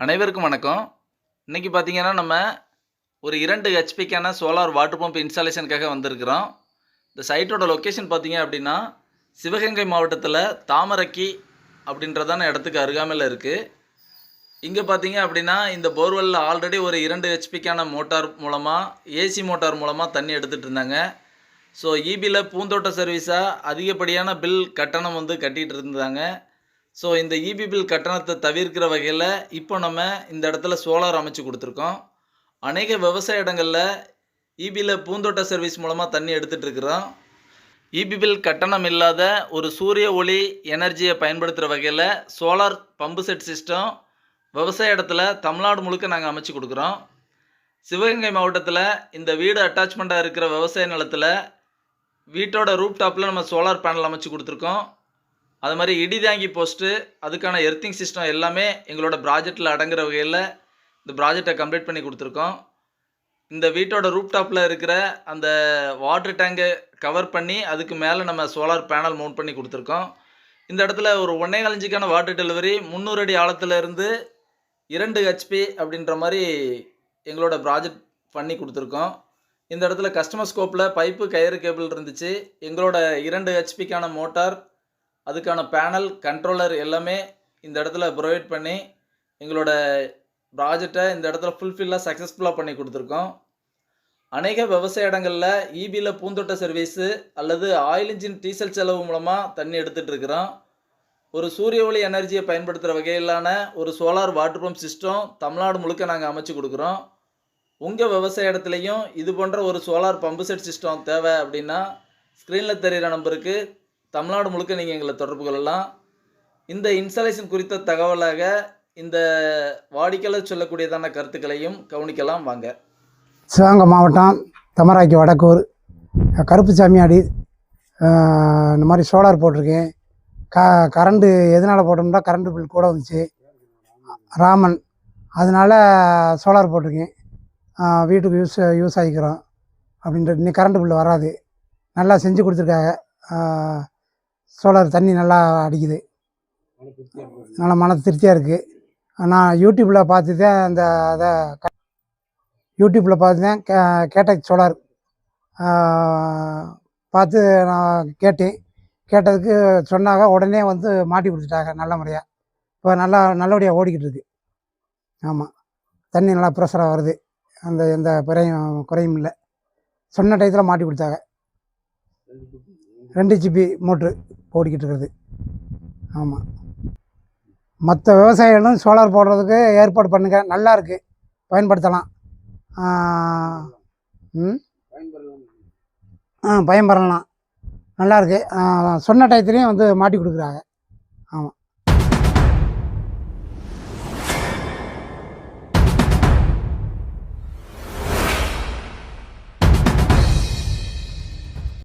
அனைவருக்கும் வணக்கம். இன்னைக்கு பார்த்தீங்கன்னா, நம்ம ஒரு 2 ஹெச்பிக்கான சோலார் வாட்டர் பம்ப் இன்ஸ்டாலேஷனுக்காக வந்திருக்கிறோம். இந்த சைட்டோட லொக்கேஷன் பார்த்தீங்க அப்படின்னா, சிவகங்கை மாவட்டத்தில தாமரக்கி அப்படின்றதான இடத்துக்கு அருகாமையில இருக்கு. இங்க பார்த்தீங்க அப்படின்னா, இந்த போர்வெல்ல ஆல்ரெடி ஒரு 2 ஹெச்பிக்கான மோட்டார் மூலமா, ஏசி மோட்டார் மூலமா தண்ணி எடுத்துட்டு இருந்தாங்க. ஸோ ஈபில பூந்தோட்ட சர்வீஸா அதிகப்படியான பில் கட்டணம் வந்து கட்டிட்டு இருந்தாங்க. ஸோ இந்த ஈபி பில் கட்டணத்தை தவிர்க்கிற வகையில் இப்போ நம்ம இந்த இடத்துல சோலார் அமைச்சு கொடுத்துருக்கோம். அநேக விவசாய இடங்களில் ஈபியில் பூந்தோட்ட சர்வீஸ் மூலமாக தண்ணி எடுத்துகிட்டு இருக்கிறோம். ஈபி பில் கட்டணம் இல்லாத ஒரு சூரிய ஒளி எனர்ஜியை பயன்படுத்துகிற வகையில் சோலார் பம்பு செட் சிஸ்டம் விவசாய இடத்துல தமிழ்நாடு முழுக்க நாங்கள் அமைச்சு கொடுக்குறோம். சிவகங்கை மாவட்டத்தில் இந்த வீடு அட்டாச்மெண்ட்டாக இருக்கிற விவசாய நிலத்தில் வீட்டோட ரூப் டாப்பில் நம்ம சோலார் பேனல் அமைச்சு கொடுத்துருக்கோம். அது மாதிரி இடிதாங்கி போஸ்ட்டு, அதுக்கான எர்த்திங் சிஸ்டம் எல்லாமே எங்களோட ப்ராஜெக்டில் அடங்குற வகையில் இந்த ப்ராஜெக்டை கம்ப்ளீட் பண்ணி கொடுத்துருக்கோம். இந்த வீட்டோட ரூப் டாப்பில் இருக்கிற அந்த வாட்டர் டேங்கை கவர் பண்ணி அதுக்கு மேலே நம்ம சோலார் பேனல் மவுண்ட் பண்ணி கொடுத்துருக்கோம். இந்த இடத்துல ஒரு 1.25 இன்ச்சுக்கான வாட்டர் டெலிவரி 300 அடி ஆழத்துலேருந்து 2 ஹெச்பி அப்படின்ற மாதிரி எங்களோட ப்ராஜெக்ட் பண்ணி கொடுத்துருக்கோம். இந்த இடத்துல கஸ்டமர் ஸ்கோப்பில் பைப்பு கயிறு கேபிள் இருந்துச்சு. எங்களோட 2 ஹெச்பிக்கான மோட்டார், அதுக்கான பேனல், கண்ட்ரோலர் எல்லாமே இந்த இடத்துல ப்ரொவைட் பண்ணி எங்களோட ப்ராஜெக்டை இந்த இடத்துல ஃபுல்ஃபில்லாக சக்ஸஸ்ஃபுல்லாக பண்ணி கொடுத்துருக்கோம். அநேக விவசாய இடங்களில் ஈபியில் பூந்தோட்ட சர்வீஸு அல்லது ஆயில் இன்ஜின் டீசல் செலவு மூலமாக தண்ணி எடுத்துகிட்டு இருக்கிறோம். ஒரு சூரிய ஒளி எனர்ஜியை பயன்படுத்துகிற வகையிலான ஒரு solar water pump system Tamil Nadu முழுக்க நாங்கள் அமைச்சு கொடுக்குறோம். உங்கள் விவசாய இடத்துலையும் இது போன்ற ஒரு சோலார் பம்பு செட் சிஸ்டம் தேவை அப்படின்னா ஸ்க்ரீனில் தெரிகிற நம்பருக்கு தமிழ்நாடு முழுக்க நீங்கள் எங்களை தொடர்பு கொள்ளலாம். இந்த இன்ஸ்டாலேஷன் குறித்த தகவலாக இந்த வாடிக்கையாளர் சொல்லக்கூடியதான கருத்துக்களையும் கவனிக்கலாம் வாங்க. சிவகங்கை மாவட்டம் தமராக்கி வடக்கூர் கருப்புசாமியாடி இந்த மாதிரி சோலார் போட்டிருக்கேன். கரண்டு எதனால் போட்டோம்னா கரண்டு பில் கூட வந்துச்சு. ராமன் அதனால் சோலார் போட்டிருக்கேன். வீட்டுக்கு யூஸ் ஆகிக்கிறோம் அப்படின்றது. இன்னைக்கு கரண்டு பில் வராது. நல்லா செஞ்சு கொடுத்துருக்காங்க. சோலார் தண்ணி நல்லா அடிக்குது. நல்லா மன திருப்தியாக இருக்குது. நான் யூடியூப்பில் பார்த்து தான் யூடியூப்பில் பார்த்து தான் கேட்டேன். சோலார் பார்த்து நான் கேட்டதுக்கு சொன்னாங்க. உடனே வந்து மாட்டி கொடுத்துட்டாங்க நல்ல முறையாக. இப்போ நல்லபடியாக ஓடிக்கிட்டு இருக்கு. ஆமாம், தண்ணி நல்லா ப்ரெஷராக வருது. அந்த எந்த குறையும் இல்லை. சொன்ன டயத்தில் மாட்டி கொடுத்தாங்க. 2 ஜிபி மோட்ரு ஓடிக்கிட்டு இருக்குது. ஆமாம், மற்ற விவசாயிகளும் சோலார் போடுறதுக்கு ஏற்பாடு பண்ணுங்கள். நல்லா இருக்குது, பயன்படுத்தலாம். பயன்பெறலாம். நல்லாயிருக்கு. சொன்ன டயத்துலேயும் வந்து மாட்டி கொடுக்குறாங்க.